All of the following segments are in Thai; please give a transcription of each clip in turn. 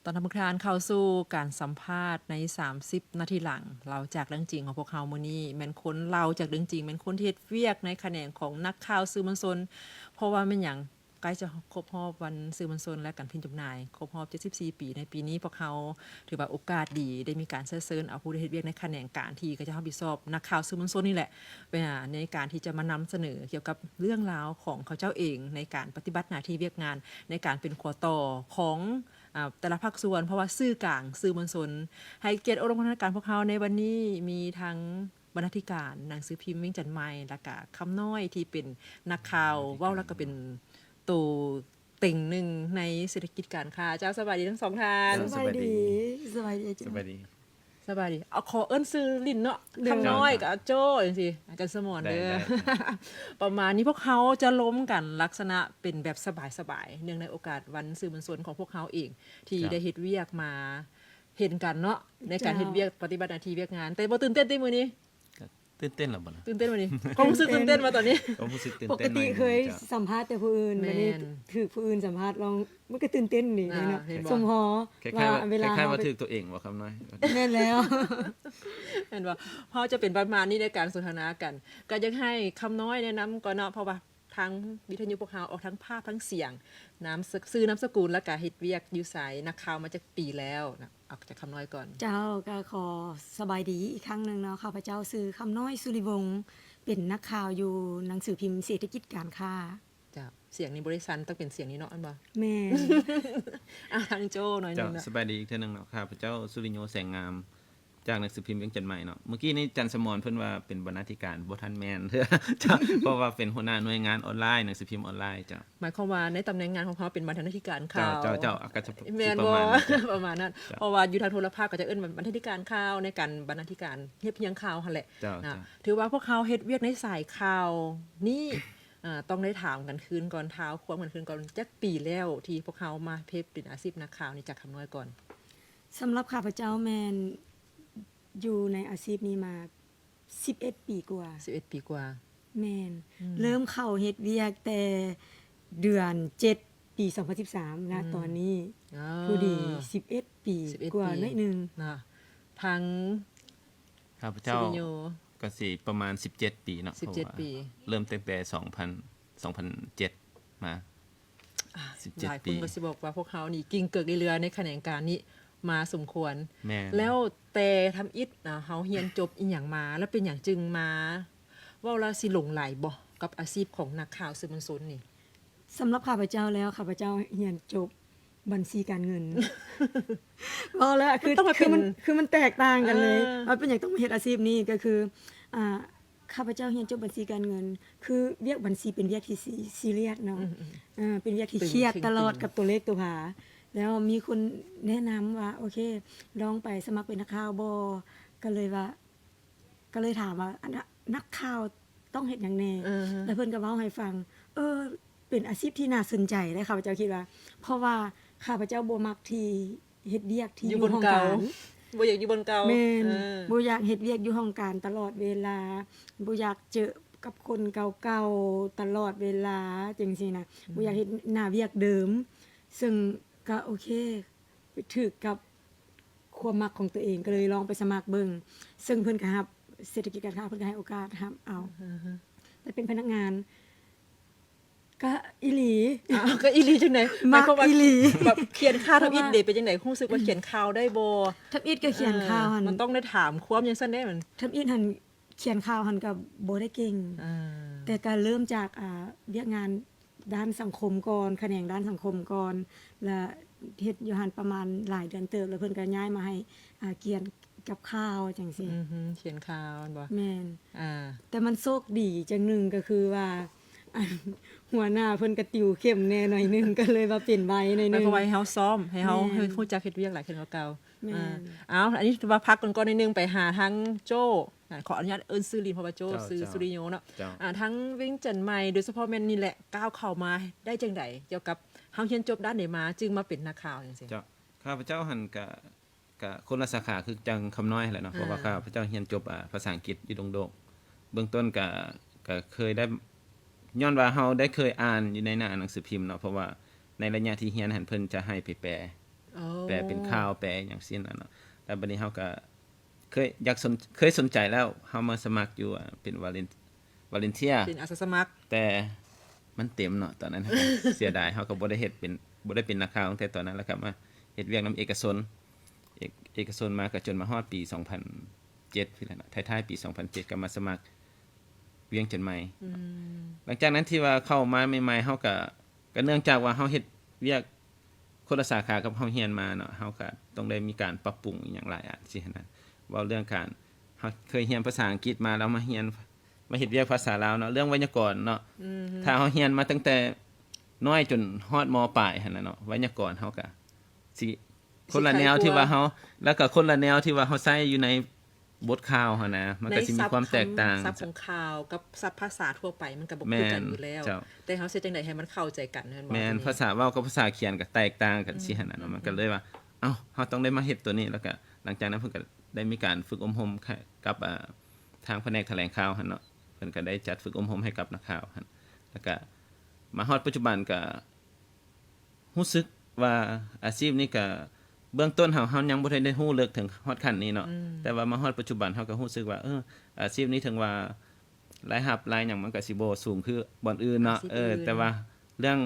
ตอนทำการเข้าสู่การสัมภาษณ์ใน30นาทีหลังเราจากเรื่องจริงของพวกเขามื้อนี้แม่นคนเราจากเรื่องจริงแม่นคนที่เฮ็ดเวียกในแขนงของนักข่าวสื่อมวลชนเพราะว่าแม่นหยังใกล้จะครบรอบวันสื่อมวลชนและการพิมพ์จำหน่ายครบรอบ74ปีในปีนี้พวกเขาถือว่าโอกาสดีได้มีการเชิญเอาผู้ที่เฮ็ดเวียกในแขนงการที่ก็จะรับผิดชอบนักข่าวสื่อมวลชนนี่แหละในการที่จะมานำเสนอเกี่ยวกับเรื่องราวของเขาเจ้าเองในการปฏิบัติหน้าที่เวียกงานในการเป็นขัวต่อของแต่ละภาคส่วนเพราะว่าสื่อกลางสื่อมวลชนให้เกียรติอบรมพัฒนาการพวกเขาในวันนี้มีทั้งบรรณาธิการหนังสือพิมพ์วิ่งจันทร์ใหม่และก็คำน้อยที่เป็นนักข่าวเว้าแล้วก็เป็นตัวเต็งหนึ่งในเศรษฐกิจการค้าเจ้าสบายดีทั้งสองท่าน สบายดีสบายดี สบายดี สบายดีเอาขอเอิ้นซื้อลิ้นเนาะคำน้อยกับอาโจ้จังซี่อาจารย์สมรเด้อ ประมาณนี้พวกเขาจะล้มกันลักษณะเป็นแบบสบายๆเนื่องในโอกาสวันสื่อมวลชนของพวกเขาเองที่ได้เฮ็ดเวียกมาเห็นกันเนาะในการเฮ็ดเวียกปฏิบัติหน้าที่เวียกงานแต่บ่ตื่นเต้นติมื้อนี้ ตื่นเต้นหรอบ่นะ ตื่นเต้นมื้อนี้ความรู้สึกตื่นเต้นมาตอนนี้ ผมรู้สึกตื่น ป เต้ ก นหน่ ติ อย เคยสัมภาษณ์แต่ผู้อื่น แม่น วันนี้ถือผู้อื่นสัมภาษณ์ลองมันก็ตื่นเต้นนี่เนาะ เห็นบ่ สมหอ คล้าย ว่า ๆ เวลา คล้ายๆว่าถึกตัวเองบ่คำน้อย แม่นแล้ว เห็นว่าเพราะจะเป็นประมาณนี้ในการสนทนากัน ก็ยังให้คำน้อยแนะนำก่อนเนาะเพราะว่าทั้งวิทยุพวกเขาออกทั้งภาพทั้งเสียงซื้อนามสกุลและก็เฮ็ดเวียกอยู่ไสนักข่าวมาจากปีแล้วนะเอาจากคำน้อยก่อน เจ้าก็ขอสบายดีอีกครั้งหนึงเนาะข้าพเจ้าชื่อคำน้อยสุริวงศ์เป็นนักข่าวอยู่หนังสือพิมพ์เศรษฐกิจการค้า จ้ะเสียงนี้บริษัทต้องเป็นเสียงนี้เนาะอันบ่ แม่น ทางโจ้หน่อยหนึ เจ้าง นะ สบายดีอีกเทื่อนึงเนาะข้าพเจ้าสุริโยแสงงามจากหนังสือพิมพ์เวียงจันทน์ใหม่เนาะเมื่อกี้นี่จันทร์สมรเพิ่นว่าเป็นบรรณาธิการบ่ทันแม่น เด้อจ้ะเพราะว่าเป็นหัวหน้าหน่วยงานออนไลน์หนังสือพิมพ์ออนไลน์จ้ะ หมายความว่าในตำแหน่งงานของเขาเป็นบรรณาธิการข่าว เจ้าอาก็จะ แม่น ประ บ่ มาณนั้นจ้ะ ประมาณนั้นเพราะว่าอยู่ทางโทรภาพก็จะเอิ้นบรรณาธิการข่าวในการบรรณาธิการเฮ็ดเพียงข่าวหั่นแหละ เจ้า นะถือว่าพวกเขาเฮ็ดเวียกในสายข่าวนี่ต้องได้ถามกันคืนก่อนเท้าควมกันคืนก่อนจักปีแล้วที่พวกเขามาเพชรเป็นอาชีพนักข่าวนี่จากคำน้อยก่อน สำหรับข้าพเจ้าแม่นอยู่ในอาชีพนี้มา11 ปีกว่า 11ปีกว่า แม่นเริ่มเข้าเฮ็ดเวียกแต่เดือน7 ปี 2013นะตอนนี้ผู้ดี11 ปี 11 กว่า ปี หน่อยหนึง นะทั้ง ข้าพ สุ เจ้า ริโย ก็สิประมาณ17 ปีเนาะ 17 เพราะว่า ปี เริ่มตั้งแต่2007มา หลาย 17 ค ปี นก็สิบอกว่าพวกเขานี่กิ่งเกิกเรือในแขนงการนี้มาสมควร แม่น แล้วแต่ทำอิฐเฮาเรียนจบอีหยังมา แล้วเป็นหยังจึงมาเว้าแล้วสิหลงไหลบ่กับอาชีพของนักข่าวสื่อมวลชนนี่ สำหรับข้าพเจ้าแล้วข้าพเจ้าเรียนจบบัญชีการเงิน บ่แล้วคือมันแตกต่างกันเลยว่าเป็นหยังต้องมาเฮ็ดอาชีพนี้ก็คือข้าพเจ้าเรียนจบบัญชีการเงิน คือเวียกบัญชีเป็นเวียกที่ซีเรียสเนาะเป็นเวียกที่เครียดตลอดกับตัวเลขตัวผาแล้วมีคนแนะนำว่าโอเคลองไปสมัครเป็นนักข่าวบ่ก็เลยถามว่านักข่าวต้องเฮ็ดหยังแน่แล้วเพิ่นก็เว้าให้ฟังเป็นอาชีพที่น่าสนใจเลยข้าพเจ้าคิดว่า เพราะว่าข้าพเจ้าบ่มักที่เฮ็ดเวียกที่อยู่ห้องการ บ่อยากอยู่บนเก่า แม่น เออ บ่อยากเฮ็ดเวียกอยู่ห้องการตลอดเวลาบ่อยากเจอกับคนเก่าๆตลอดเวลาจังซี่นะบ่อยากเฮ็ดหน้าเวียกเดิม ซึ่งก็โอเคไปถึกกับความมักของตัวเองก็เลยลองไปสมัครเบิ่งซึ่งเพิ่นก็รับเศรษฐกิจการค้าเพิ่นก็ให้โอกาสรับเอาแต่เป็นพนักงาน ก็อีหลี อ้าวก็อีหลีจังได๋ มักอีหลี แบบเขียนข่าวทำอิฐเด้เป็นจังได๋รู้สึกว่าเขียนข่าวได้บ่ ทับอิดก็เขียนข่าวหั่น มันต้องได้ถามความจังซั่นเด้มัน ทับอิดหั่นเขียนข่าวหั่นก็บ่ได้เก่ง แต่การเริ่มจากเวียกงานด้านสังคมก่อนแขนงด้านสังคมก่อนแล้วเฮ็ดอยู่หั่นประมาณหลายเดือนเติบแล้วเพิ่นก็ย้ายมาให้เขียนกับข่าวจังซี่ เขียนข่าวมันบ่ แม่น อ่า แต่มันโชคดีจังหนึงก็คือว่าอันหัวหน้าเพิ่นก็ติวเข้มแน่หน่อยหนึง ก็เลยว่าเป็นใบหน่อยห มั นึ น ง ก็ไว้ให้เฮาซ้อมให้เฮา แม่น ฮู้จักเฮ็ดเวียกหลายขึ้นกว่าเก่า แม่น อ้าวอันนี้ว่าพักก่อนนิดนึงไปหาทั้งโจ้ขออนุญาตเอิ้นชื่อลินเพราะว่าโจ้ชื่อสุริโยเนาะ เจ้า ทั้งวิ่งจันทน์ใหม่โดยเฉพาะแม่นนี่แหละก้าวเข้ามาได้จังไดเกี่ยวกับเฮาเรียนจบด้านไหนมาจึงมาเป็นนักข่าวจังซี่ เจ้าข้าพเจ้าหันกะคนละสาขาคือจังคำน้อยแหละเนาะเพราะว่าข้าพเจ้าเรียนจบภาษาอังกฤษอยู่ดงโดกเบื้องต้นก็เคยได้ย้อนว่าเฮาได้เคยอ่านอยู่ในหน้าหนังสือพิมพ์เนาะเพราะว่าในระยะที่เรียนหันเพิ่นจะให้ไปแปล แปลเป็นข่าวแปลหยังซี่น่ะเนาะแล้วบัดนี้เฮาก็เคยสนใจแล้วเฮามาสมัครอยู่เป็นวาเลนเทียเป็นอาสาสมัครแต่มันเต็มเนาะตอนนั้น เสียดายเฮาก็บ่ได้เป็นนักข่าวตั้งแต่ตอนนั้นแล้วก็มาเฮ็ดเวียกนำเอกชนมาก็จนมาฮอดปี 2007พี่แหละเนาะท้ายๆปี 2007ก็มาสมัครเวียงจันทน์ใหม่หลังจากนั้นที่ว่าเข้ามาใหม่ๆเฮาก็เนื่องจากว่าเฮาเฮ็ดเวียกคนละสาขากับเฮาเรียนมาเนาะเฮาก็ต้องได้มีการปรับปรุงอีหยังหลายอันสินะเว้าเรื่องการเฮาเคยเรียนภาษาอังกฤษมาแล้วมาเฮ็ดเวียกภาษาลาวเนาะเรื่องไวยากรณ์เนาะถ้าเฮาเรียนมาตั้งแต่น้อยจนฮอดม.ปลายหั่นน่ะเนาะไวยากรณ์เฮาก็สิคนละแนวที่ว่าเฮาแล้วก็คนละแนวที่ว่าเฮาใช้อยู่ในบทข่าวหั่นนะมันก็สิมีความแตกต่างศัพท์ของข่าวกับศัพท์ภาษาทั่วไปมันก็บ่คือกันอยู่แล้วแต่เฮาสิจังได๋ให้มันเข้าใจกันแม่นบ่แม่นภาษาเว้ากับภาษาเขียนก็แตกต่างกันสิหั่นน่ะเนาะมันก็เลยว่าเอ้าเฮาต้องได้มาเฮ็ดตัวนี้แล้วก็หลังจากนั้นเพิ่นก็ได้มีการฝึกอบรมกับทางแผนกแถลงข่าวหั่นเนาะเพิ่นก็ได้จัดฝึกอบรมให้กับนักข่าวหั่นแล้วก็มาฮอดปัจจุบันก็รู้สึกว่าอาชีพนี้ก็เบื้องต้นเฮายังบ่ได้ฮู้เลิกถึงฮอดขั้นนี้เนาะแต่ว่ามาฮอดปัจจุบันเฮาก็รู้สึกว่าอาชีพนี้ถึงว่ารายรับรายหยังมันก็สิบ่สูงคือบ่อนอื่นเนาะแต่ว่าเรื่อง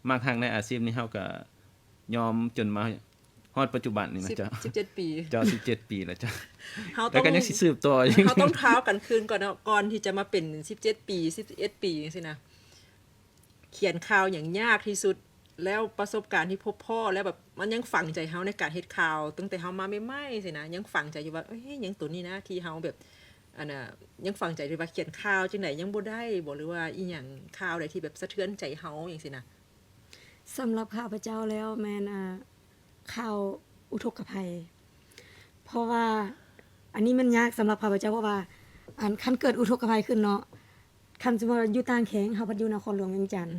มากทางในอาชีพนี้เฮาก็ยอมจนมาฮอดปัจจุบันนี่นะจ๊ะ17ปีจ้ะ17ปีแล้วจ้ะเฮาต้องแล้วก็ยังสิสืบต่อเฮาต้องท้าวกันคืนก่อนเนาะก่อนที่จะมาเป็น17ปี11ปีจังซี่นะเขียนข่าวอย่างยากที่สุดแล้วประสบการณ์ที่พบพ่อแล้วแบบมันยังฝังใจเฮาในการเฮ็ดข่าวตั้งแต่เฮามาใหม่ๆสินะยังฝังใจอยู่ว่าเอ้ยยังตัวนี้นะที่เฮาแบบอันน่ะยังฝังใจอยู่ว่าเขียนข่าวจังได๋ยังบ่ได้บ่หรือว่าอีหยังข่าวใดที่แบบสะเทือนใจเฮาจังซี่นะสำหรับข้าพเจ้าแล้วแม่นข่าวอุทกภัยเพราะว่าอันนี้มันยากสำหรับข้าพเจ้าเพราะว่าคันเกิดอุทกภัยขึ้นเนาะคันสมมุติว่าอยู่ต่างแขงเฮาพัดอยู่นครหลวงเวียงจันทน์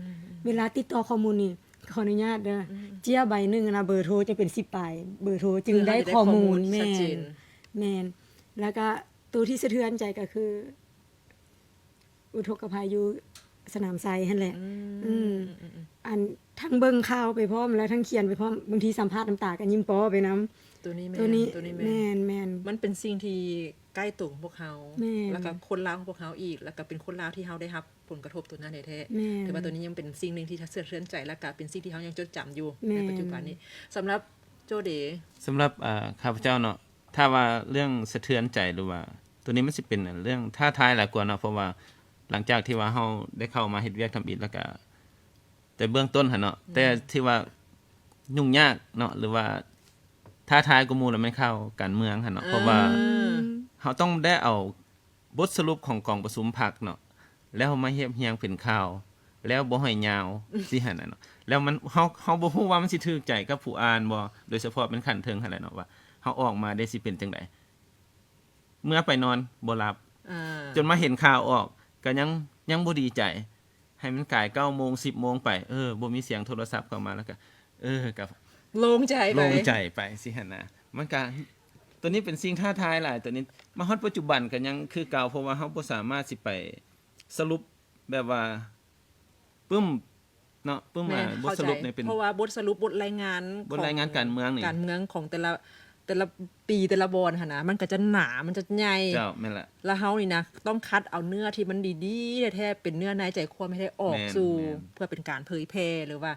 เวลาติดต่อข้อมูลนี่ขออนุญาตเด้อเจียใบนึงนะเบอร์โทรจะเป็น10ปลายเบอร์โทรจึงได้ข้อมูลแม่นแล้วก็ตัวที่สะเทือนใจก็คืออุทกภัยอยู่สนามไซหั่นแหละอันทั้งเบิ่งข่าวไปพร้อมแล้วทั้งเขียนไปพร้อมบางทีสัมภาษณ์น้ำตากันยิ้มป้อไปนํตัวนี้แม่นมันเป็นสิ่งที่ใกล้ตัวของพวกเฮาแล้วก็คนลาวของพวกเฮาอีกแล้วก็เป็นคนลาวที่เฮาได้รับผลกระทบตัวนั้นแท้ๆแต่ว่าตัวนี้ยังเป็นสิ่งนึงที่สะเทือนใจและก็เป็นสิ่งที่เฮายังจดจำอยู่ในปัจจุบันนี้สำหรับโจเดสำหรับข้าพเจ้าเนาะถ้าว่าเรื่องสะเทือนใจหรือว่าตัวนี้มันสิเป็นเรื่องท้าทายหลายกว่าเนาะเพราะว่าหลังจากที่ว่าเฮาได้เข้ามาเฮ็ดเวียกทำอิฐแล้วก็แต่เบื้องต้นหั่นเนาะแต่ที่ว่ายุ่งยากเนาะหรือว่าท้าทายกว่าหมู่แล้วมันเข้าการเมืองหั่นเนาะเพราะว่าเฮาต้องได้เอาบทสรุปของกองประชุมพรรคเนาะแล้วมาเรียบเรียงเป็นข่าวแล้วบ่ให้ยาวสิหั่นน่ะเนาะแล้วมันเฮาบ่ฮู้ว่ามันสิถูกใจกับผู้อ่านบ่โดยเฉพาะเป็นขั้นเทิงหั่นแหละเนาะว่าเฮาออกมาได้สิเป็นจังได๋เมื่อไปนอนบ่หลับจนมาเห็นข่าวออกก็ยังบ่ดีใจให้มันกลาย 9:00 น 10:00 นไปบ่มีเสียงโทรศัพท์เข้ามาแล้วก็ก็โล่งใจไปสิหั่นน่ะมันก็ตัวนี้เป็นสิ่งท้าทายหลายตัวนี้มาฮอดปัจจุบันก็ยังคือเก่าเพราะว่าเฮาบ่สามารถสิไปสรุปแบบว่าปึ้มเนาะปึ้มบทสรุปนี่เป็นเพราะว่าบทสรุปบทรายงานการเมืองนี่การเมืองของแต่ละปีแต่ละบอนหั่นน่ะมันก็จะหนามันจะใหญ่เจ้าแม่นล่ะแล้วเฮานี่นะต้องคัดเอาเนื้อที่มันดีๆแท้ๆเป็นเนื้อในใจความให้ได้ออกสู่เพื่อเป็นการเผยแพร่หรือว่า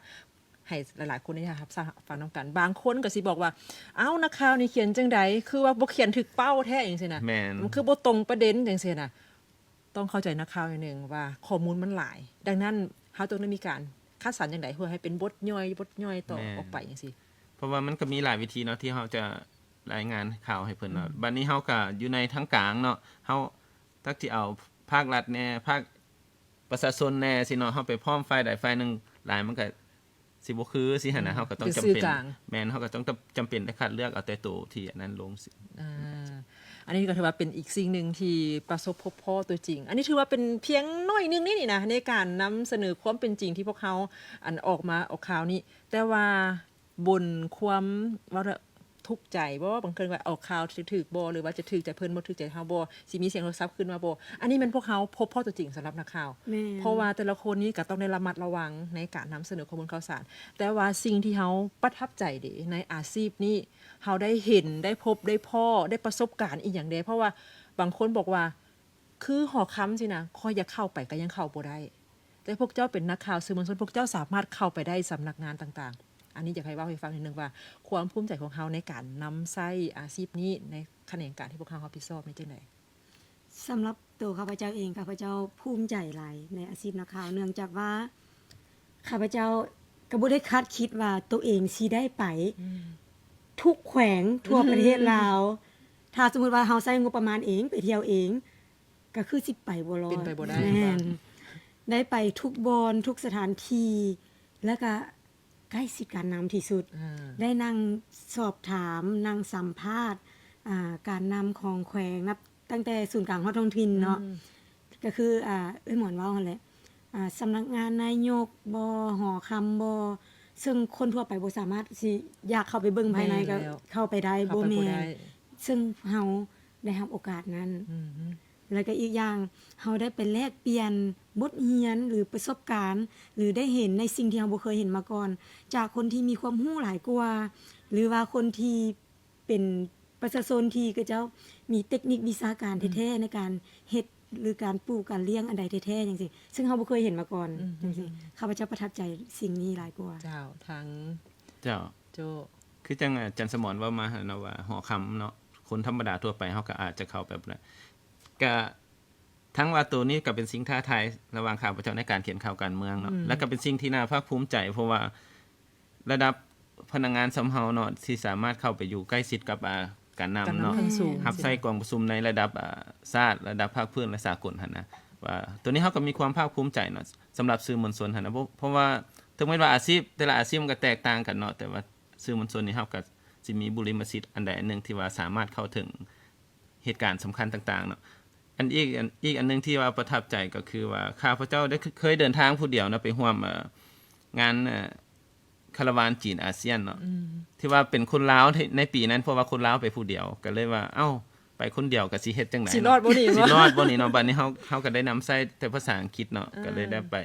ให้หลายๆคนนี่ครับฟังนำกันบางคนก็สิบอกว่าเอ้านักข่าวนี่เขียนจังได๋คือว่าบ่เขียนถึกเป้าแท้จังซี่น่ะมันคือบ่ตรงประเด็นจังซี่น่ะต้องเข้าใจนักข่าวอย่างนึงว่าข้อมูลมันหลายดังนั้นเฮาต้องได้มีการคัดสรรจังได๋เพื่อให้เป็นบทย่อยต่อออกไปจังซี่เพราะว่ามันก็มีหลายวิธีเนาะที่เฮาจะรายงานข่าวให้เพิ่นเนาะบัดนี้เฮาก็อยู่ในทั้งกลางเนาะเฮาตักที่เอาภาครัฐแน่ภาคประชาชนแน่สิเนาะเฮาไปพร้อมฝ่ายใดฝ่ายนึงหลายมันก็สิบ่คือสิหั่นน่ะเฮาก็ต้องจำเป็นแม่นเฮาก็ต้องจำเป็นได้คัดเลือกเอาแต่ตัวที่อันนั้นลงสิอันนี้ก็ถือว่าเป็นอีกสิ่งนึงที่ประสบพบพ่อตัวจริงอันนี้ถือว่าเป็นเพียงน้อยนึงนี่นะในการนำเสนอความเป็นจริงที่พวกเขาออกข่าวนี้แต่ว่าบนความว่า ทุกข์ใจบ่บางเทื่อว่าออกข่าวถูกบ่หรือว่าจะถูกใจเพิ่นบ่ถูกใจเฮาบ่สิมีเสียงโทรศัพท์ขึ้นมาบ่อันนี้มันพวกเขาพบพ่อตัวจริงสำหรับนักข่าว แม่น เพราะว่าแต่ละคนนี้ก็ต้องได้ระมัดระวังในการนำเสนอข้อมูลข่าวสาร แต่ว่าสิ่งที่เฮาประทับใจเด้ในอาชีพนี้เฮาได้เห็นได้พบได้พ้อได้ประสบการณ์อีหยังใดเพราะว่าบางคนบอกว่าคือหอค้ำสินะข้อยอยากเข้าไปก็ยังเข้าบ่ได้แต่พวกเจ้าเป็นนักข่าวสื่อมวลชนพวกเจ้าสามารถเข้าไปได้สำนักงานต่างๆ อันนี้อยากให้เว้าให้ฟังนิดนึงว่าความภูมิใจของเฮาในการนำใช้อาชีพนี้ในแขนงการที่พวกเฮารับผิดชอบนี่จังได๋ สำหรับตัวข้าพเจ้าเองข้าพเจ้าภูมิใจหลายในอาชีพนักข่าวเนื่องจากว่าข้าพเจ้าก็บ่ได้คาดคิดว่าตัวเองสิได้ไปทุกแขวงทั่วประเทศลาว ถ้าสมมุติว่าเฮาใช้งบประมาณเองไปเที่ยวเองก็คือสิไปบ่รอด เป็นไปบ่ได้ แม่นได้ไปทุกบอนทุกสถานที่แล้วก็ใกล้ชิดการนำที่สุด ได้นั่งสอบถามนั่งสัมภาษณ์การนำของแขวงนับตั้งแต่ศูนย์กลางฮอดท้องถิ่นเนาะก็คือหมอนเว้าหั่นแหละสำนักงานนายกบ่หอคำบ่ซึ่งคนทั่วไปบ่สามารถสิอยากเข้าไปเบิ่งภายในก็ แม่นแล้ว เข้าไปได้ เข้า บ่ ไปบ่ แม่ ได้ นซึ่งเฮาได้รับโอกาสนั้น แล้วก็อีกอย่างเฮาได้ไปแลกเปลี่ยนบทเรียนหรือประสบการณ์ หรือได้เห็นในสิ่งที่เฮาบ่เคยเห็นมาก่อน จากคนที่มีความรู้หลายกว่า หรือว่าคนที่เป็นประชาชนที่ก็เจ้ามีเทคนิควิชาการแท้ๆในการเฮ็ดหรือการปลูกการเลี้ยงอันใดแท้ๆจังซี่ซึ่งเฮาบ่เคยเห็นมาก่อนจังซี่ข้าพเจ้าประทับใจสิ่งนี้หลายกว่า เจ้าทั้ง เจ้า โจ คือจังอาจารย์สมรว่ามาเนาะว่าหอคำเนาะคนธรรมดาทั่วไปเฮาก็อาจจะเข้าแบบนั้นก็ทั้งว่าตัวนี้ก็เป็นสิ่งท้าทายระหว่างข้าพเจ้าในการเขียนข่าวการเมืองเนาะแล้วก็เป็นสิ่งที่น่าภาคภูมิใจเพราะว่าระดับพนักงานสำเฮาเนาะที่สามารถเข้าไปอยู่ใกล้ชิดกับการนำเนาะ ขั้นสูง รับใช้กองประชุมในระดับชาติระดับภาคพื้นและสากลหั่นนะว่าตัวนี้เฮาก็มีความภาคภูมิใจเนาะสำหรับสื่อมวลชนหั่นนะเพราะว่าถึงแม้ว่าอาชีพแต่ละอาชีพมันก็แตกต่างกันเนาะแต่ว่าสื่อมวลชนนี่เฮาก็สิมีบุริมสิทธิ์อันใดอันหนึ่งที่ว่าสามารถเข้าถึงเหตุการณ์สำคัญต่างๆเนาะอีกอันนึงที่ว่าประทับใจก็คือว่าข้าพเจ้าได้เคยเดินทางผู้เดียวนะไปร่วมงานคาราวานจีนอาเซียนเนาะที่ว่าเป็นคนลาวในปีนั้นเพราะว่าคนลาวไปผู้เดียวก็เลยว่าเอ้าไปคนเดียวก็สิเฮ็ดจังได๋ สิรอดบ่นี่ สิรอดบ่นี่เนาะบัดนี้เฮาก็ได้นำใช้แต่ภาษาอังกฤษเนาะก็เลยได้ไป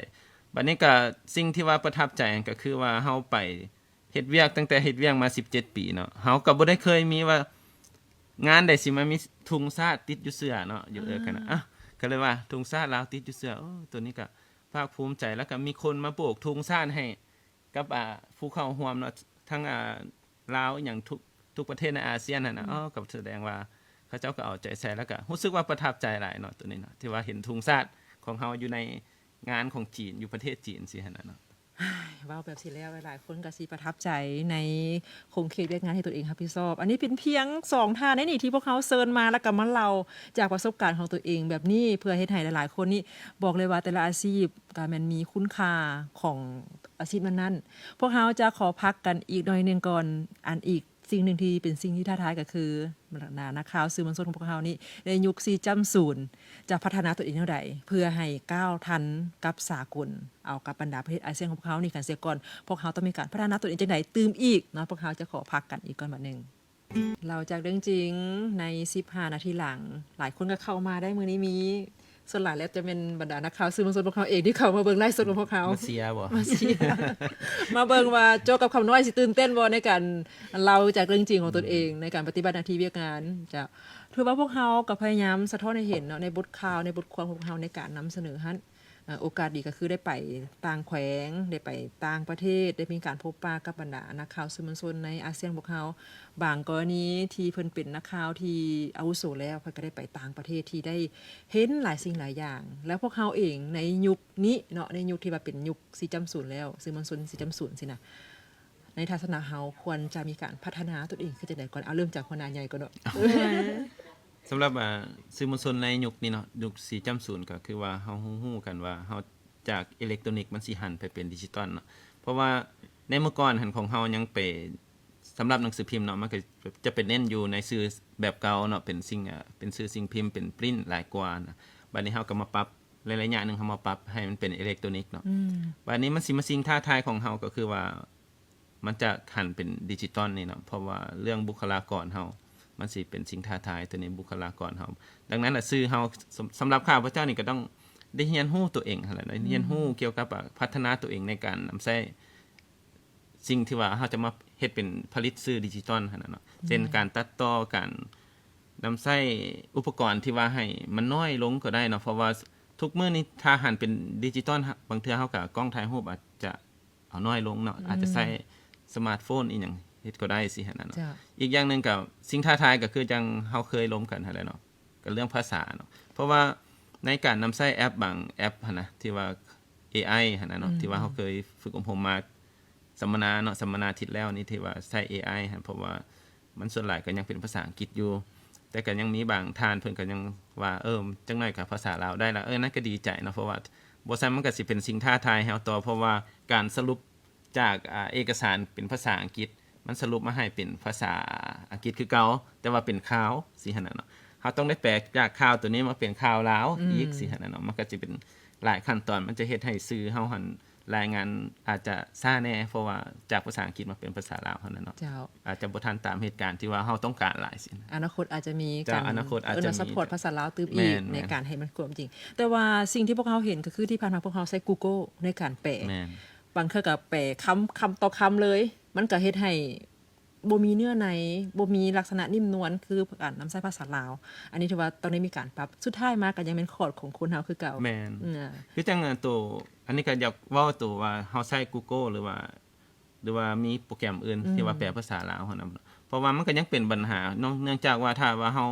บัดนี้ก็สิ่งที่ว่าประทับใจก็คือว่าเฮาไปเฮ็ดเวียกตั้งแต่เฮ็ดเวียกมา17ปีเนาะเฮาก็บ่ได้เคยมีว่างานใดสิมามีธงชาติติดอยู่เสื้อเนาะอยู่กันนะก็เลยว่าธงชาติลาวติดอยู่เสื้อตัวนี้ก็ภาคภูมิใจแล้วก็มีคนมาโบกธงชาติให้กับผู้เข้าร่วมเนาะทั้งลาวอย่างทุกประเทศในอาเซียนน่ะนะก็แสดงว่าเขาเจ้าก็เอาใจใส่แล้วก็รู้สึกว่าประทับใจหลายเนาะตัวนี้เนาะที่ว่าเห็นธงชาติของเฮาอยู่ในงานของจีนอยู่ประเทศจีนสิหั่นน่ะเนาะ เว้าแบบสิแล้วหลายๆคนก็สิประทับใจในโครงเขตเวียกงานที่ตัวเองรับผิดชอบอันนี้เป็นเพียง2ท่านในนี่ที่พวกเขาเชิญมาแล้วก็มาเล่าจากประสบการณ์ของตัวเองแบบนี้เพื่อเฮ็ดให้หลายๆคนนี่บอกเลยว่าแต่ละอาชีพก็แม่นมีคุณค่าของอาชีพนั้นๆพวกเขาจะขอพักกันอีกหน่อยนึงก่อนอันอีกสิ่งหนึ่งที่เป็นสิ่งที่ท้าทายก็คือนักข่าวสื่อมวลชนของพวกเขานี่ในยุค4.0จะพัฒนาตัวเองเท่าใดเพื่อให้ก้าวทันกับสากลเอากับบรรดาประเทศอาเซียนของพวกเขานี่กันเสียก่อนพวกเขาต้องมีการพัฒนาตัวเองจังได๋ตื่มอีกเนาะพวกเขาจะขอพักกันอีกก่อนบัดนึงเราจากเรื่องจริงใน15นาทีหลังหลายคนก็เข้ามาได้มื้อนี้มีส่วนหลายแล้วจะเป็นบรรดานักข่าวสื่อมวลชนพวกเขาเองที่เข้ามาเบิ่งไลฟ์สดของพวกเขา มาเสียบ่ มาเชียร์ มาเบิ่งว่าโจกับคำน้อยสิตื่นเต้นบ่ในการเล่าจากเรื่องจริงของตนเองในการปฏิบัติหน้าที่เวียกงานจะถือว่าพวกเขาก็พยายามสะท้อนให้เห็นเนาะในบทข่าวในบทความของพวกเขาในการนำเสนอหั้นโอกาสดีก็คือได้ไปต่างแขวงได้ไปต่างประเทศได้มีการพบปะกับบรรดานักข่าวสื่อมวลชนในอาเซียนพวกเขาบางกรณีที่เพิ่นเป็นนักข่าวที่อาวุโสแล้วเพิ่นก็ได้ไปต่างประเทศที่ได้เห็นหลายสิ่งหลายอย่าง แล้วพวกเขาเองในยุคนี้เนาะในยุคที่ว่าเป็นยุค4.0แล้วสื่อมวลชน4.0สินะในทัศนะเฮาควรจะมีการพัฒนาตัวเองคือจังได๋ก่อนเอาเริ่มจากหัวหน้าใหญ่ก่อนเนาะ สำหรับสื่อมวลชนในยุคนี้เนาะยุค 4.0 ก็คือว่าเฮาฮู้กันว่าเฮาจากอิเล็กทรอนิกส์มันสิหันไปเป็นดิจิตอลเนาะเพราะว่าในเมื่อก่อนหันของเฮายังไปสำหรับหนังสือพิมพ์เนาะมันก็จะเป็นเน้นอยู่ในสื่อแบบเก่าเนาะเป็นสื่อสิ่งพิมพ์เป็นปริ้นหลายกว่านะบัดนี้เฮาก็มาปรับหลายๆอย่างนึงเฮามาปรับให้มันเป็นอิเล็กทรอนิกส์เนาะบัดนี้มันสิมาสิ่งท้าทายของเฮาก็คือว่า มันจะหันเป็นดิจิตอลนี่เนาะเพราะว่าเรื่องบุคลากรเฮามันสิเป็นสิ่งท้าทายตัวนี้บุคลากรเฮาดังนั้นน่ะสื่อเฮาสำหรับข้าพเจ้านี่ก็ต้องได้เรียนรู้ตัวเองหั่นแหละได้เรียนรู้เกี่ยวกับพัฒนาตัวเองในการนำใช้สิ่งที่ว่าเฮาจะมาเฮ็ดเป็นผลิตสื่อดิจิตอลหั่นน่ะเนาะเช่นการตัดต่อการนำใช้อุปกรณ์ที่ว่าให้มันน้อยลงก็ได้เนาะเพราะว่าทุกมื้อนี้ถ้าหันเป็นดิจิตอลบางเทื่อเฮาก็กล้องถ่ายรูปอาจจะเอาน้อยลงเนาะอาจจะใช้สมาร์ทโฟนอีหยังเฮ็ดก็ได้สิหั่นน่ะเนาะอีกอย่างนึงก็สิ่งท้าทายก็คือจังเฮาเคยล้มกันหั่นแหละเนาะก็เรื่องภาษาเนาะเพราะว่าในการนำใช้แอปบางแอปหั่นนะที่ว่า AI หั่นน่ะเนาะที่ว่าเฮาเคยฝึกอบรมมาสัมมนาเนาะสัมมนาอาทิตย์แล้วนี่ที่ว่าใช้ AI หั่นเพราะว่ามันส่วนหลายก็ยังเป็นภาษาอังกฤษอยู่แต่ก็ยังมีบางท่านเพิ่นก็ยังว่าจังหน่อยก็ภาษาลาวได้แล้วนั่นก็ดีใจเนาะเพราะว่าบ่ซั่นมันก็สิเป็นสิ่งท้าทายให้เฮาต่อเพราะว่าการสรุปจากเอกสารเป็นภาษาอังกฤษมันสรุปมาให้เป็นภาษาอังกฤษคือเก่าแต่ว่าเป็นข่าวสิหั่นน่ะเนาะเฮาต้องได้แปลจากข่าวตัวนี้มาเป็นข่าวลาวอีกสิหั่นน่ะเนาะมันก็สิเป็นหลายขั้นตอนมันจะเฮ็ดให้สื่อเฮาหั่นรายงานอาจจะช้าแน่เพราะว่าจากภาษาอังกฤษมาเป็นภาษาลาวเท่านั้นเนาะอาจจะบ่ทันตามเหตุการณ์ที่ว่าเฮาต้องการหลายสิอนาคตอาจจะมีการอนาคตอาจจะซัพพอร์ตภาษาลาวตื้มอีกในการให้มันกลมจริงแต่ว่าสิ่งที่พวกเราเห็นก็คือที่ผ่านมาพวกเราใช้ Google ในการแปลบางเทื่อก็แปลคำต่อคำเลยมันก็เฮ็ดให้บ่มีเนื้อในบ่มีลักษณะนิ่มนวลคือการนำใช้ภาษาลาวอันนี้ถือว่าต้องได้มีการปรับสุดท้ายมาก็ยังเป็นคอร์ดของคนเฮาคือเก่าแม่นคือจังตัวอันนี้ก็อยากเว้าตัวว่าเฮาใช้ Google หรือว่ามีโปรแกรมอื่นที่ว่าแปลภาษาลาวเฮานำเพราะว่ามันก็ยังเป็นปัญหาเนื่องจากว่าถ้าว่าเฮา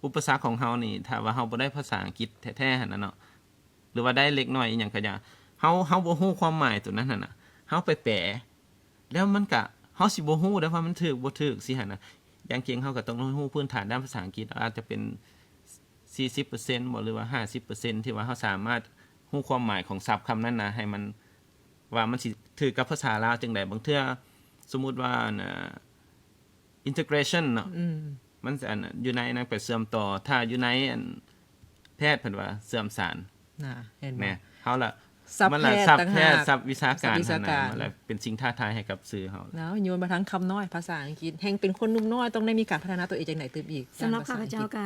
อุปสรรคของเฮานี่ถ้าว่าเฮาบ่ได้ภาษาอังกฤษแท้ๆหั่นน่ะเนาะหรือว่าได้เล็กน้อยอีหยังก็อย่าเฮาบ่ฮู้ความหมายตัวนั้นน่ะเฮาไปแปลแล้วมันก็เฮาสิบ่ฮู้ได้ว่ามันถูกบ่ถูกสิหั่นน่ะอย่างเก่งเฮาก็ต้องรู้พื้นฐานด้านภาษาอังกฤษอาจจะเป็น 40% บ่หรือว่า 50% ที่ว่าเฮาสามารถรู้ความหมายของศัพท์คำนั้นน่ะให้มันว่ามันสิถูกกับภาษาลาวจังได๋บางเทื่อสมมุติว่าintegration เนาะมันอันอยู่ในนั้นไปเชื่อมต่อถ้าอยู่ในอันแพทย์เพิ่นว่าเสื่อมสารเห็นบ่เฮาล่ะมันล่ะศัพท์แพทย์ศัพท์วิชาการนั่นน่ะมันล่ะเป็นสิ่งท้าทายให้กับสื่อเฮาแล้วโยนมาทั้งคำน้อยภาษาอังกฤษแห่งเป็นคนหนุ่มน้อยต้องได้มีการพัฒนาตัวเองจังได๋ตึมอีกสำหรับข้าพเจ้าก็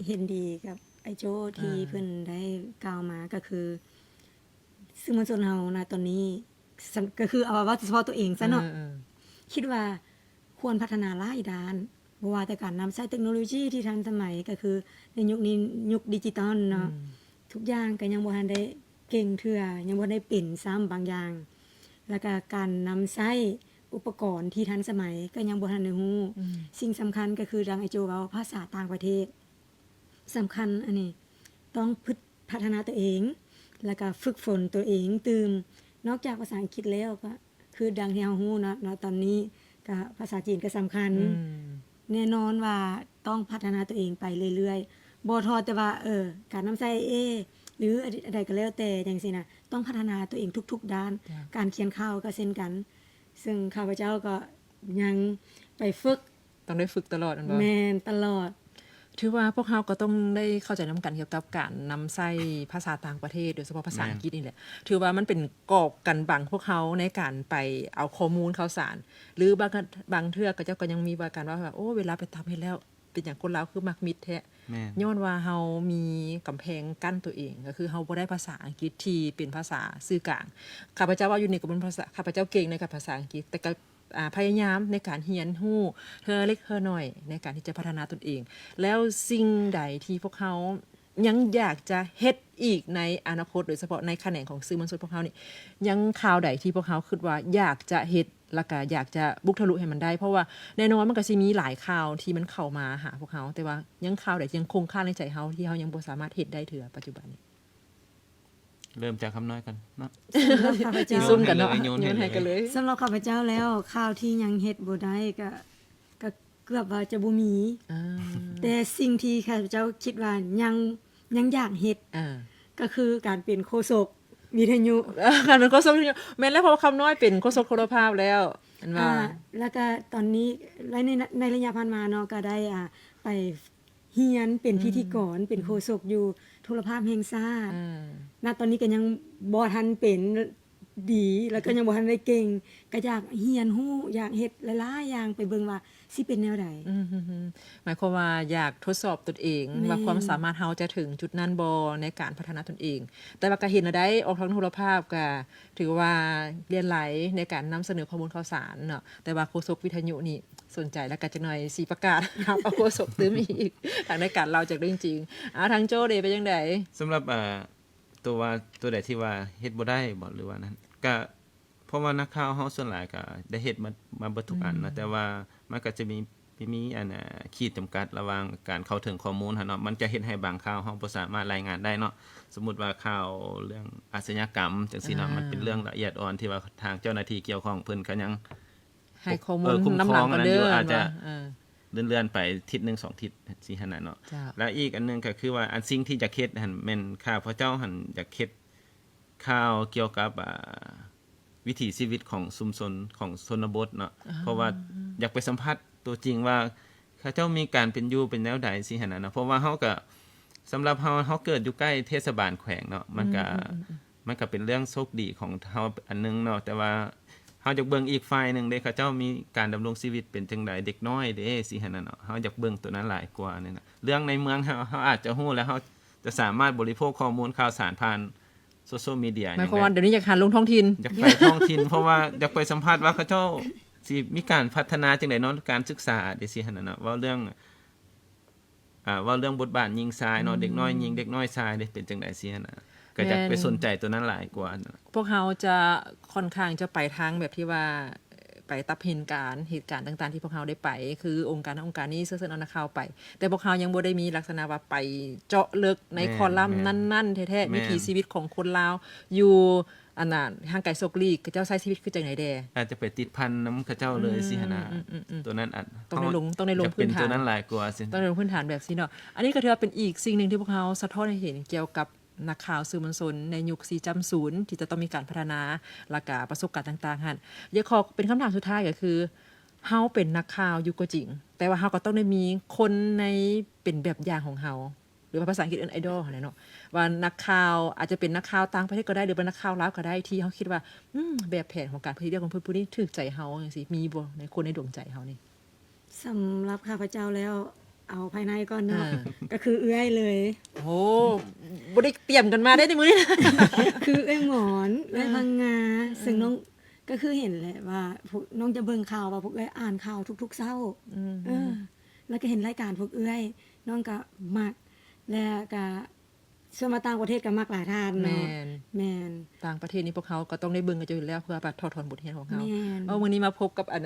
เห็นดีกับไอ้โจที่เพิ่นได้กล่าวมาก็คือสื่อมวลชนเฮาณตอนนี้ก็คือเอาว่าเฉพาะตัวเองซะเนาะคิดว่าควรพัฒนาหลายด้านบ่ว่าแต่การนำใช้เทคโนโลยีที่ทันสมัยก็คือในยุคนี้ยุคดิจิตอลเนาะทุกอย่างก็ยังบ่ทันได้เก่งเทื่อยังบ่ได้เป็นซ้ำบางอย่างแล้วก็การนำใช้อุปกรณ์ที่ทันสมัยก็ยังบ่ทันได้ฮู้สิ่งสำคัญก็คือดังไอ้โจเว้าภาษาต่างประเทศสำคัญอันนี้ต้องพัฒนาตัวเองแล้วก็ฝึกฝนตัวเองนอกจากภาษาอังกฤษแล้วก็คือดังที่เฮาฮู้เนาะตอนนี้ก็ภาษาจีนก็สำคัญแน่นอนว่าต้องพัฒนาตัวเองไปเรื่อยๆบ่ท้อแต่ว่าการนำใช้หรืออะไรก็แล้วแต่จังซี่นะต้องพัฒนาตัวเองทุกๆด้านการเขียนข่าวก็เช่นกันซึ่งข้าพเจ้าก็ยังไปฝึกต้องได้ฝึกตลอดแม่นตลอดถือว่าพวกเราก็ต้องได้เข้าใจนำกันเกี่ยวกับการนำใช้ภาษาต่างประเทศโดยเฉพาะภาษาอังกฤษนี่แหละถือว่ามันเป็นกอบกันบังพวกเขาในการไปเอาข้อมูลข่าวสารหรือบางเทื่อก็เจ้าก็ยังมีว่ากันว่าโอ้เวลาไปทำให้แล้วเป็นอย่างคนลาวคือมักมิดแท้ย้อนว่าเฮามีกำแพงกั้นตัวเองก็คือเฮาบ่ได้ภาษาอังกฤษที่เป็นภาษาสื่อกลางข้าพเจ้าว่าอยู่นี่ก็เป็นภาษาข้าพเจ้าเก่งในกับภาษาอังกฤษแต่ก็พยายามในการเรียนรู้เธอเล็กเธอน้อยในการที่จะพัฒนาตนเองแล้วสิ่งใดที่พวกเขายังอยากจะเฮ็ดอีกในอนาคตโดยเฉพาะในแขนงของสื่อมวลชนพวกเขานี่ยังข่าวใดที่พวกเขาคิดว่าอยากจะเฮ็ดแล้วก็อยากจะบุกทะลุให้มันได้เพราะว่าแน่นอนมันก็สิมีหลายข่าวที่มันเข้ามาหาพวกเขาแต่ว่ายังข่าวใดยังคงค้างในใจเฮาที่เฮายังบ่สามารถเฮ็ดได้เถือปัจจุบันนี้เริ่มจากคำน้อยกันเนาะข้าพเจ้าซุ่มกันเนาะโยนให้กันเลยสำหรับข้าพเจ้าแล้วข่าวที่ยังเฮ็ดบ่ได้ก็เกือบว่าจะบ่มีแต่สิ่งที่ข้าพเจ้าคิดว่ายังอยากเฮ็ดก็คือการเป็นโฆษกวิทยุการเป็นโฆษกวิทยุแม่นแล้วเพราะคำน้อยเป็นโฆษกโทรภาพแล้วอันว่าแล้วก็ตอนนี้ในระยะผ่านมาเนาะก็ได้ไปเรียนเป็นพิธีกรเป็นโฆษกอยู่โทรภาพแห่งชาติณตอนนี้ก็ยังบ่ทันเป็น ดีแล้วก็ยังบ่ทันได้เก่งก็อยากเรียนรู้อยากเฮ็ดหลายๆอย่างไปเบิ่งว่าสิเป็นแนวใด หมายความว่าอยากทดสอบตนเอง แม่น ว่าความสามารถเฮาจะถึงจุดนั้นบ่ในการพัฒนาตนเอง แต่ว่าก็เห็นได้ออกทางโทรภาพก็ถือว่าเรียนไหลในการนำเสนอข้อมูลข่าวสารเนาะแต่ว่าโฆษกวิทยุนี่สนใจแล้วก็จะหน่อยสิประกาศ รับเอาโฆษกตื้มอีกทางในการเล่าจากเรื่องจริงทางโจ้เดเป็นจังได๋ สำหรับตัวใดที่ว่าเฮ็ดบ่ได้บ่หรือว่านั้นก็เพราะว่านักข่าวเฮาส่วนหลายก็ได้เฮ็ดมาเบิดทุกอันนะแต่ว่ามันก็จะมีอันขีดจำกัดระหว่างการเข้าถึงข้อมูลหั่นเนาะมันจะเฮ็ดให้บางข่าวเฮาบ่สามารถรายงานได้เนาะสมมุติว่าข่าวเรื่องอาชญากรรมจังซี่เนาะมันเป็นเรื่องละเอียดอ่อนที่ว่าทางเจ้าหน้าที่เกี่ยวข้องเพิ่นก็ยัง ให้ข้อมูล คุ้ม น้ำ ค ห ร ลั อง ง กัน นั้น เด้ อยู่ อ อาจจะ เออ เลื่อนๆไปทิศหนึง2ทิศสิหั่นน่ะเนาะ จ้ะ แล้วอีกอันหนึงก็คือว่าอันสิ่งที่จะเฮ็ดหั่นแม่นข้าพเจ้าหั่นอยากเฮ็ดข่าวเกี่ยวกับวิถีชีวิตของชุมชนของชนบทเนาะเพราะว่าอยากไปสัมผัสตัวจริงว่าเขาเจ้ามีการเป็นอยู่เป็นแนวใดสิหั่นน่ะเนาะเพราะว่าเฮาก็สำหรับเฮาเกิดอยู่ใกล้เทศบาลแขวงเนาะมันก็เป็นเรื่องโชคดีของเฮาอันนึงเนาะแต่ว่าเฮาอยากเบิ่งอีกฝ่ายหนึงเด้เขาเจ้ามีการดำรงชีวิตเป็นจังไดเด็กน้อยเด้สิหั่นน่ะเนาะเฮาอยากเบิ่งตัวนั้นหลายกว่านี่นะเรื่องในเมืองเฮาอาจจะฮู้แล้วเฮาจะสามารถบริโภคข้อมูลข่าวสารผ่านโซเชียลมีเดีย หมายความว่าเดี๋ยวนี้อยากหันลงท้องถิ่น อยากไปท้องถิ่น เพราะว่าอยากไปสัมภาษณ์ว่าเขาเจ้าสิมีการพัฒนาจังได๋เนาะการศึกษาได้สิหั่นน่ะเนาะเว้าเรื่องบทบาทหญิงชายเนาะเด็กน้อยหญิงเด็กน้อยชายได้เป็นจังได๋สิหั่นน่ะก็อยากไปสนใจตัวนั้นหลายกว่านะ พวกเขาจะค่อนข้างจะไปทางแบบที่ว่าไปตับเห็นการเหตุการณ์ต่างๆที่พวกเขาได้ไปคือองค์การนี้เสื้อเอานักข่าวไป แต่พวกเขายังบ่ได้มีลักษณะว่าไปเจาะลึกในคอลัมน์นั้นๆแท้ๆวิถีชีวิตของคนลาวอยู่อันนั้นทางไกลโซกลีกเจ้าใช้ชีวิตคือจังไดแด อาจจะไปติดพันนำเขาเจ้าเลยสิหั่นน่ะตัวนั้นอาจ ต้องได้ลงอยก พื้ เป็น นฐาน ตัวนั้นหลายกว่าสิ ต้องเรียนพื้นฐานแบบนี้เนาะ อันนี้ก็ถือว่าเป็นอีกสิ่งหนึ่งที่พวกเขาสะท้อนให้เห็นเกี่ยวกับนักข่าวสื่อมวลชนในยุค4.0ที่จะต้องมีการพัฒนาและก็ประสบการณ์ต่างๆหั่นอยากขอเป็นคำถามสุดท้ายก็คือเฮาเป็นนักข่าวอยู่ก็จริง แต่ว่าเฮาก็ต้องได้มีคนในเป็นแบบอย่างของเฮาหรือว่าภาษาอังกฤษไอดอลหั่นแหละเนาะว่านักข่าวอาจจะเป็นนักข่าวต่างประเทศก็ได้หรือเป็นนักข่าวลาวก็ได้ที่เฮาคิดว่าแบบแผนของการผลิตเรื่องของผู้นี้ถูกใจเฮาจังซี่มีบ่ในคนในดวงใจเฮานี่ สำหรับข้าพเจ้าแล้วเอาภายในก่อนเนาะก็คือเอื้อยเลย โอ้บ่ได้เตรียมกันมาได้ในมื้อนี้ คือเอื้อยหมอนเอื้อยพังงาซึ่งน้องก็คือเห็นแหละว่าพวกน้องจะเบิ่งข่าวว่าพวกเอื้อยอ่านข่าวทุกๆเช้าแล้วก็เห็นรายการพวกเอื้อยน้องก็มักแล้วก็ส่วนมาต่างประเทศก็มักหลายท่านเนาะแม่น ต่างประเทศนี่พวกเขาก็ต้องได้เบิ่งกันอยู่แล้วเพื่อถอดถอนบทเรียนของเขา แม่น มื้อนี้มาพบกับอัน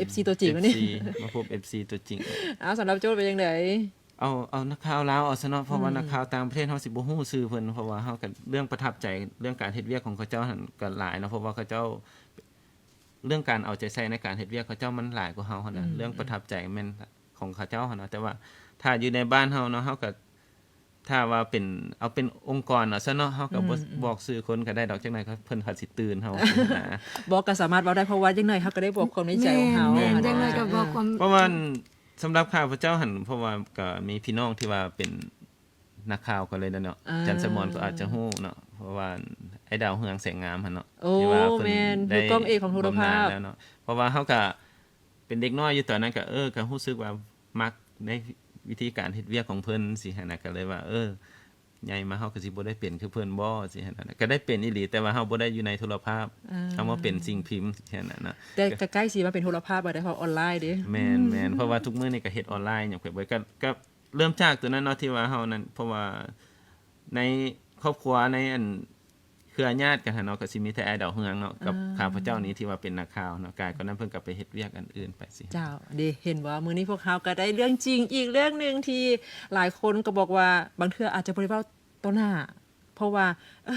FC ตัวจริงแล้วนี่ FC มาพบ FC ตัวจริง สำหรับโจ้เป็นจังได๋ เอานักข่าวลาวเอาซะเนาะเพราะว่านักข่าวต่างประเทศเฮาสิบ่ฮู้ชื่อเพิ่นเพราะว่าเฮาก็เรื่องประทับใจเรื่องการเฮ็ดเวียกของเขาเจ้าหั่นก็หลายเนาะเพราะว่าเขาเจ้าเรื่องการเอาใจใส่ในการเฮ็ดเวียกเขาเจ้ามันหลายกว่าเฮาหั่นน่ะเรื่องประทับใจแม่นของเขาเจ้าหั่นเนาะแต่ว่าถ้าอยู่ในบ้านเฮาเนาะเฮาก็ถ้าว่าเป็นเอาเป็นองค์กรเนาะซะเนาะเฮาก็บ่บอกชื่อคนก็ได้ดอกจังได๋ก็เพิ่นก็สิตื่นเฮานะ บอกก็สามารถเว้าได้เพราะว่าจังได๋เฮาก็ได้บอกความในใจของเฮา แม่นจังเลยก็บอกความ เพราะว่าสำหรับข้าพเจ้าหั่นเพราะว่าก็มีพี่น้องที่ว่าเป็นนักข่าวก็เลยเนาะจันทร์สมรก็อาจจะฮู้เนาะเพราะว่าไอ้ดาวเฮืองแสงงามหั่นเนาะ โอ้ ที่ว่าเพิ่น แม่น ได้ ผู้กล้องเอกของโทรภาพ บำนญแล้วเนาะเพราะว่าเฮาก็เป็นเด็กน้อยอยู่ตอนนั้นก็ก็รู้สึกว่ามักในวิธีการเฮ็ดเวียกของเพิ่นสิหั่นน่ะก็เลยว่าใหญ่มาเฮาก็สิบ่ได้เป็นคือเพิ่นบ่สิหั่นน่ะก็ได้เป็นอีหลีแต่ว่าเฮาบ่ได้อยู่ในโทรภาพเฮามาเป็นสิ่งพิมพ์สิหั่นน่ะนะ แต่ก็ใกล้สิมาเป็นโทรภาพบ่ได้เพราะออนไลน์เด้ แม่นเพราะว่าทุกมื้อนี่ก็เฮ็ดออนไลน์หยังไปเบิดก็เริ่มจากตัวนั้นเนาะที่ว่าเฮานั้นเพราะว่าในครอบครัวในอันเครือญาติกันเนาะก็สิมีแต่ไอ้ดาวเฮืองเนาะกับข้าพเจ้านี้ที่ว่าเป็นนักข่าวเนาะกายก็นั้นเพิ่นก็ไปเฮ็ดเวียกอันอื่นไปสิ เจ้าเห็นว่ามื้อนี้พวกเขาก็ได้เรื่องจริงอีกเรื่องหนึงที่หลายคนก็บอกว่าบางเทื่ออาจจะบ่ได้เว้าต่อหน้า เพราะว่า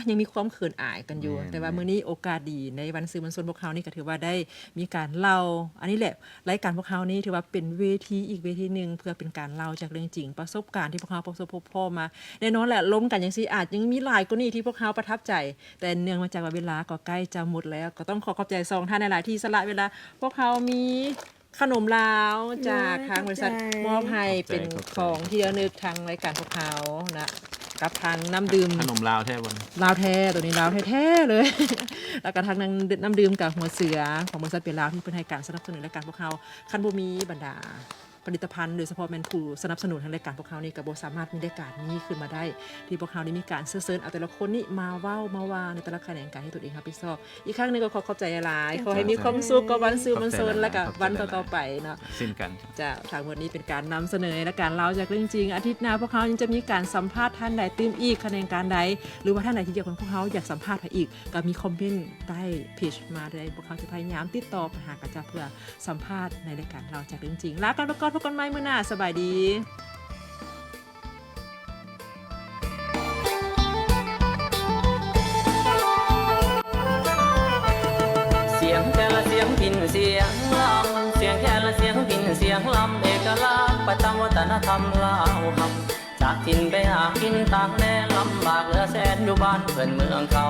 ยังมีความเขินอายกันอยู่แต่ว่ามื้อนี้โอกาสดีในวันสื่อมวลชนพวกเขานี่ก็ถือว่าได้มีการเล่าอันนี้แหละรายการพวกเขานี่ถือว่าเป็นเวทีอีกเวทีนึงเพื่อเป็นการเล่าจากเรื่องจริงประสบการณ์ที่พวกเขาประสบพบพ่อมาแน่นอนแหละล้มกันจังซี่อาจยังมีหลายกว่านี้ที่พวกเขาประทับใจแต่เนื่องมาจากว่าเวลาก็ใกล้จะหมดแล้วก็ต้องขอบใจ2ท่านในหลายที่สละเวลาพวกเขามีขนมลาวจากทางบริษัทมอบให้เป็นของที่ระลึกทางรายการพวกเขานะ กับทางน้ำดื่ม ขนมลาวแท้บ่ ลาวแท้ตัวนี้ลาวแท้ๆเลย แล้วก็ทางน้ำดื่มกับหัวเสือของบริษัทเปียลาวที่เพิ่นให้การสนับสนุนรายการพวกเขาคันบ่มีบรรดาผลิตภัณฑ์โดยเฉพาะแม่นผู้สนับสนุนทางรายการพวกเขานี่ก็บ่สามารถมีรายการนี้ขึ้นมาได้ที่พวกเขาได้มีการเซิร์ชเอาแต่ละคนนี่มาเว้ามาว่าในแต่ละแขนงการที่ตัวเองรับผิดชอบอีกครั้งหนึงก็ขอบใจหลายขอให้มีความสุขกับวันซื้อวันโซนและก็วันต่อๆไปเนาะ สิ้นกัน จะทางวันนี้เป็นการนำเสนอและการเล่าจากเรื่องจริงอาทิตย์หน้าพวกเขายังจะมีการสัมภาษณ์ท่านใดตื่มอีกคะแนนการใดหรือว่าท่านใดที่เกี่ยวกับพวกเขาอยากสัมภาษณ์ไปอีกก็มีคอมเมนต์ใต้เพจมาได้พวกเขาจะพยายามติดต่อไปหากระจาเพื่อสัมภาษณ์ในรายการเราจากเรื่องจริงลากันไปก่อนพบกันใหม่มื้อหน้าสบายดีเสียงแต่ละเสียงพินเสียงลำเสียงแต่ละเสียงพินเสียงลำเอกลักษณ์ประจำวัฒนธรรมลาวคำจากถิ่นไปหากินต่างแดนลำบากเหลือแสนอยู่บ้านเพื่อนเมืองเขา